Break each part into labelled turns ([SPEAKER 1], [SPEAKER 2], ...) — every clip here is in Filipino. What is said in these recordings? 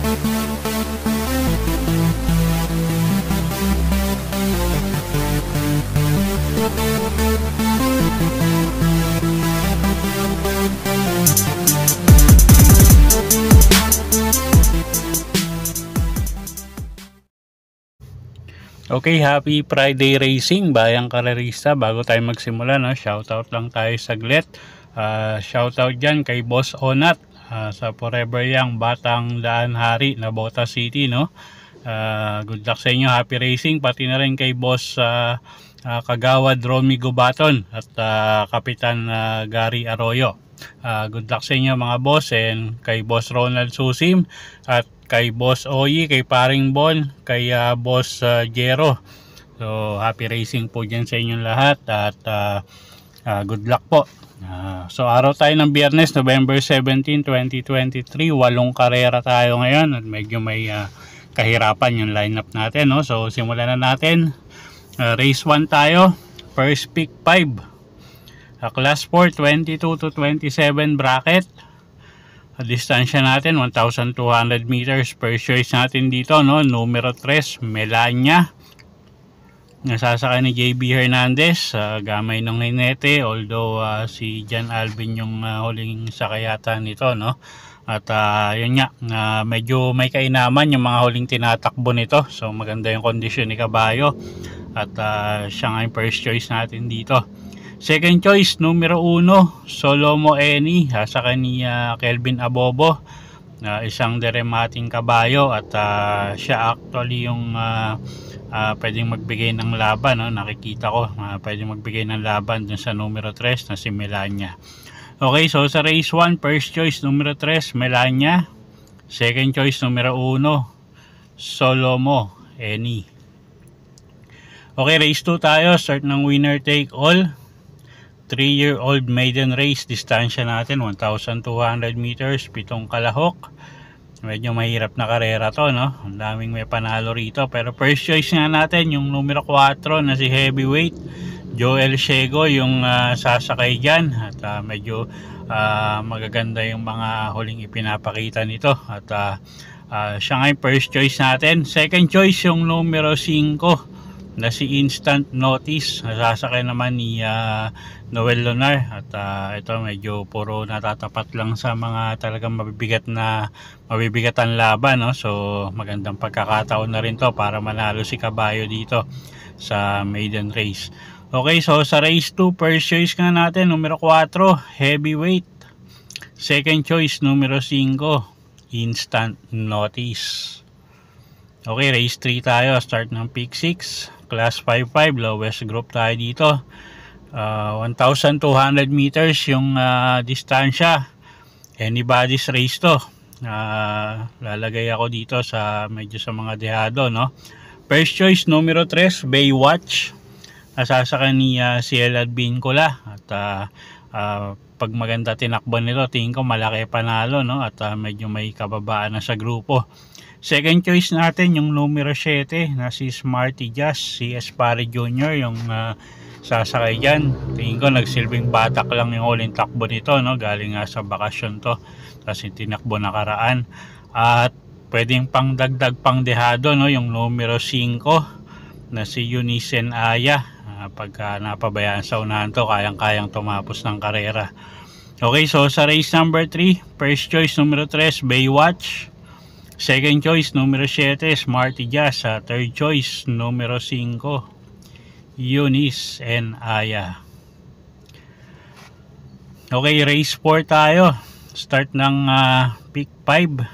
[SPEAKER 1] Okay, happy Friday racing, bayang karerista. Bago tayo magsimula, no, shoutout lang tayo saglit. Shoutout dyan kay Boss Onat sa Forever Young Batang Daan Hari, Nabota City, no. Good luck sa inyo, happy racing. Pati na rin kay Boss Kagawad Romy Gubaton at Kapitan Gary Arroyo. Good luck sa inyo mga boss, and kay Boss Ronald Susim at kay Boss Oyi, kay Paring Bon, kay Boss Jero. So happy racing po dyan sa inyong lahat at good luck po. So araw tayo ng Biyernes, November 17, 2023. 8 karera tayo ngayon at medyo may kahirapan yung lineup natin, no? So simulan na natin. Race 1 tayo, first pick 5. Class 4, 22 to 27 bracket. Distansya natin 1,200 meters. First choice natin dito, no, numero 3, Melania. Nasasakay ni JB Hernandez, gamay ng hinete, although si John Alvin yung huling sakayata nito, no. At yun nga, medyo may kainaman yung mga huling tinatakbo nito. So maganda yung kondisyon ni kabayo. At siya nga yung first choice natin dito. Second choice, numero 1, Solomo Eni, sa kanya Kelvin Abobo, isang deremating kabayo at siya actually yung pwedeng magbigay ng laban, no? Nakikita ko pwedeng magbigay ng laban dun sa numero 3 na si Melania. Okay, so sa race 1, first choice numero 3, Melania. Second choice numero 1, Solomo Eni. Okay, race 2 tayo, start ng winner take all. 3-year-old maiden race, distansya natin 1,200 meters, 7 kalahok. Medyo mahirap na karera to, no? Ang daming may panalo rito, pero first choice nga natin yung numero 4 na si heavyweight Joel Shego yung sasakay dyan. At medyo magaganda yung mga huling ipinapakita nito. At siya nga yung first choice natin. Second choice yung numero 5 na si Instant Notice, nasasakay naman ni Noel Lunar. At ito medyo puro natatapat lang sa mga talagang mabibigatan laban, no? So magandang pagkakataon na rin to para manalo si kabayo dito sa maiden race. Okay, so sa race 2, first choice nga natin numero 4, heavyweight. Second choice numero 5, Instant Notice. Okay, race 3 tayo, start ng pick 6. Class 5-5, lowest group tayo dito. 1,200 meters yung distansya. Anybody's race to. Lalagay ako dito sa medyo sa mga dehado, no. First choice numero 3, Baywatch. Nasasakay ni Ciel Advincula. At pag maganda tinakbo nito, tingin ko malaki panalo, no. At medyo may kababaan na sa grupo. Second choice natin yung numero 7 na si Smarty Jazz, si Espari Jr. yung sasakay dyan. Tingin ko nagsilbing batak lang yung huling takbo nito, no? Galing nga sa bakasyon to, kasi tinakbo nakaraan. At pwedeng pang dagdag pang dehado, no? Yung numero 5 na si Eunice Aya. Pagka napabayaan sa unahan to, kayang-kayang tumapos ng karera. Okay, so sa race number 3, first choice numero 3, Baywatch. Second choice numero 7, Smarty Jazz. Third choice numero 5, Eunice Aya. Okay, race 4 tayo. Start ng pick 5.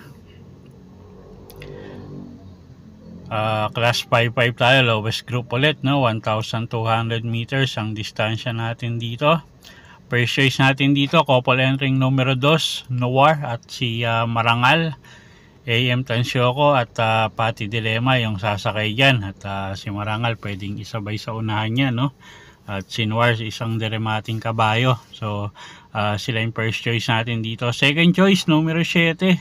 [SPEAKER 1] Class 5-5 tayo, lowest group ulit, no? 1,200 meters ang distansya natin dito. First choice natin dito, couple entering numero 2, Noir at si Marangal. AM Tansyoko at Pati Dilema yung sasakay dyan. At si Marangal pwedeng isabay sa unahan niya, no? At si Noir isang deremating kabayo. So sila yung first choice natin dito. Second choice numero 7,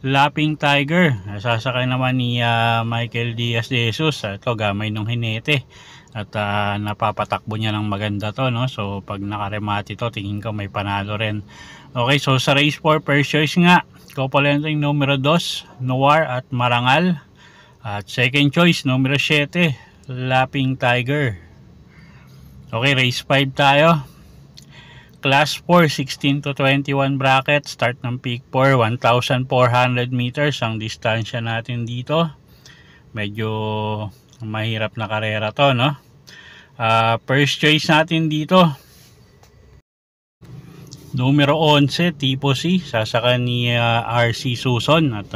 [SPEAKER 1] Lapping Tiger. Sasakay naman ni Michael Diaz de Jesus. Ito gamay ng hinete. At napapatakbo niya ng maganda to, no? So pag nakaremati to, tingin ko may panalo rin. Okay, so sa race 4, first choice nga, Copolento yung numero 2, Noir at Marangal. At second choice, numero 7, Lapping Tiger. Okay, race 5 tayo. Class 4, 16 to 21 bracket. Start ng peak 4, 1,400 meters ang distansya natin dito. Medyo mahirap na karera to, no? First choice natin dito, numero 11, Tipo C. Sasaka ni RC Suson. At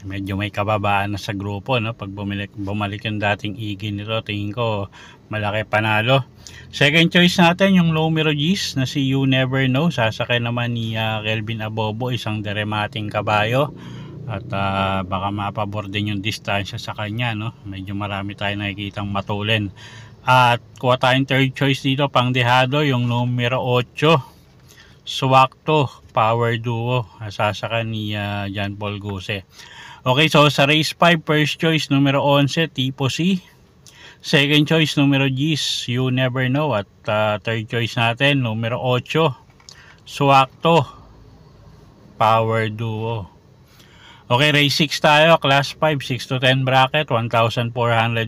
[SPEAKER 1] medyo may kababaan na sa grupo, no? Pag bumalik yung dating igi nito, tingin ko malaki panalo. Second choice natin yung numero G's na si You Never Know. Sasakay naman ni Kelvin Abobo, isang deremating kabayo. At baka mapabor din yung distansya sa kanya, no? Medyo marami tayo nakikitang matulin. At kuha tayong third choice dito, pang dehado, yung numero 8, Swakto Power Duo. Sasakay ni John Paul Guse. Okay, so sa race 5, first choice numero 11, Tipo C. Second choice numero G's, You Never Know. At third choice natin, numero 8, Swakto Power Duo. Okay, race 6 tayo, class 5, 6 to 10 bracket, 1,400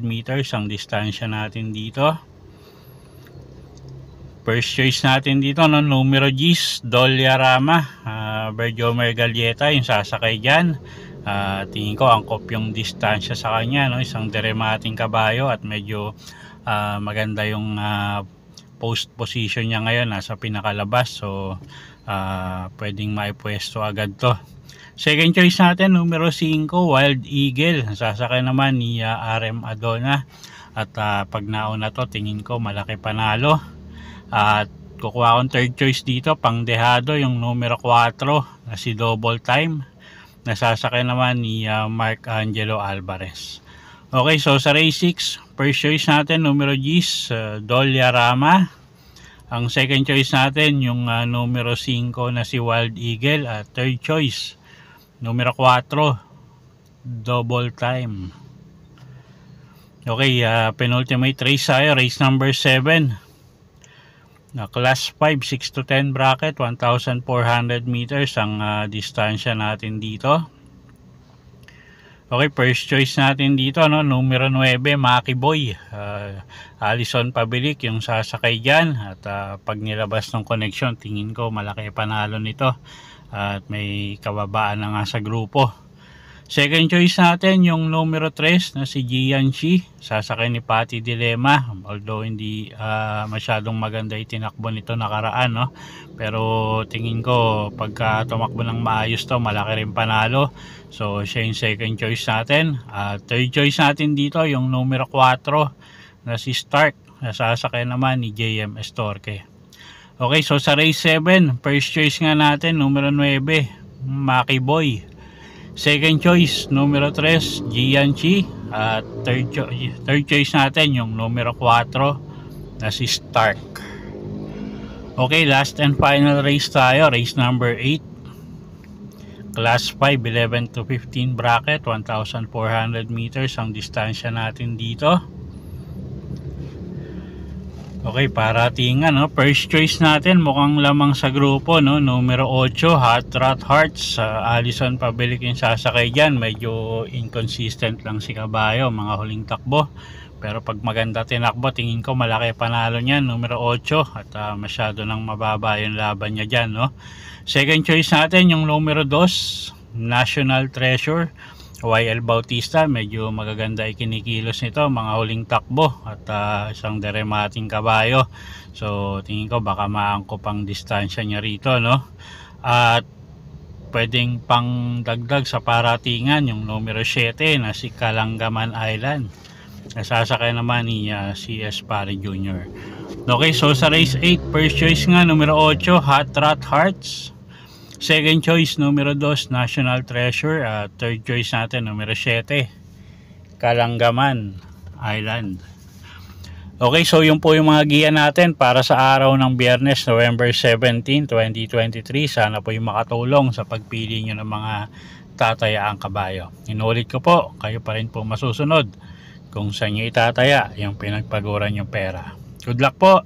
[SPEAKER 1] meters ang distansya natin dito. First choice natin dito, no, numero G's, Dolyarama, Berjomer Galieta yung sasakay dyan. Tingin ko angkop yung distansya sa kanya, no? Isang deremating kabayo at medyo maganda yung post position niya ngayon, nasa pinakalabas. So pwedeng maipwesto agad to. Second choice natin, numero 5, Wild Eagle. Sasakay naman ni RM Adona. At pag nauna to, tingin ko malaki panalo. At kukuha akong third choice dito, pang dehado, yung numero 4 na si Double Time. Nasasakay naman ni Mark Angelo Alvarez. Okay, so sa race 6, first choice natin, numero G's, Dolyarama. Ang second choice natin, yung numero 5 na si Wild Eagle. At third choice, numero 4, Double Time. Okay, penultimate race tayo, race number 7. Class 5, 6 to 10 bracket, 1,400 meters ang distansya natin dito. Okay, first choice natin dito, no, numero 9, Maki Boy. Alison Pabilik yung sasakay dyan. At pag nilabas ng connection, tingin ko malaki panalo nito. At may kababaan na nga sa grupo. Second choice natin yung numero 3 na si Jianxi. Sasakay ni Patty Dilema. Although hindi masyadong maganda itinakbo nito nakaraan, no? Pero tingin ko pagka tumakbo ng maayos to, malaki rin panalo. So siya yung second choice natin. Third choice natin dito yung numero 4 na si Stark. Sasakay naman ni JM Estorque. Okay, so sa race 7, first choice nga natin, numero 9, Maki Boy. Second choice, numero 3, Jianxi. At third choice natin, yung numero 4 na si Stark. Okay, last and final race tayo, race number 8. Class 5, 11 to 15 bracket, 1,400 meters ang distansya natin dito. Okay, paratingan, no? First choice natin, mukhang lamang sa grupo, no? Numero 8, Hot Rod Hearts. Alison Pabilik yung sasakay dyan. Medyo inconsistent lang si kabayo, mga huling takbo. Pero pag maganda tinakbo, tingin ko malaki panalo niyan, numero 8. At masyado nang mababa yung laban niya dyan, no? Second choice natin, yung numero 2, National Treasure. YL Bautista, medyo magaganda ikinikilos nito, mga huling takbo at isang deremating kabayo. So tingin ko baka maangkop ang distansya niya rito, no? At pwedeng pang dagdag sa paratingan yung numero 7 na si Kalangaman Island. Nasasakay naman ni CS Pari Jr. Okay, so sa race 8, first choice nga numero 8, Hot Rod Hearts. Second choice, numero 2, National Treasure. Third choice natin, numero 7, Kalangaman Island. Okay, so yun po yung mga giya natin para sa araw ng Biyernes, November 17, 2023. Sana po yung makatulong sa pagpili nyo ng mga tatayaang kabayo. Inulit ko po, kayo pa rin po masusunod kung saan nyo itataya yung pinagpaguran yung pera. Good luck po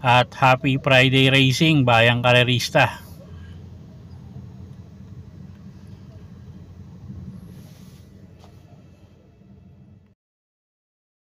[SPEAKER 1] At happy Friday racing, bayang karerista.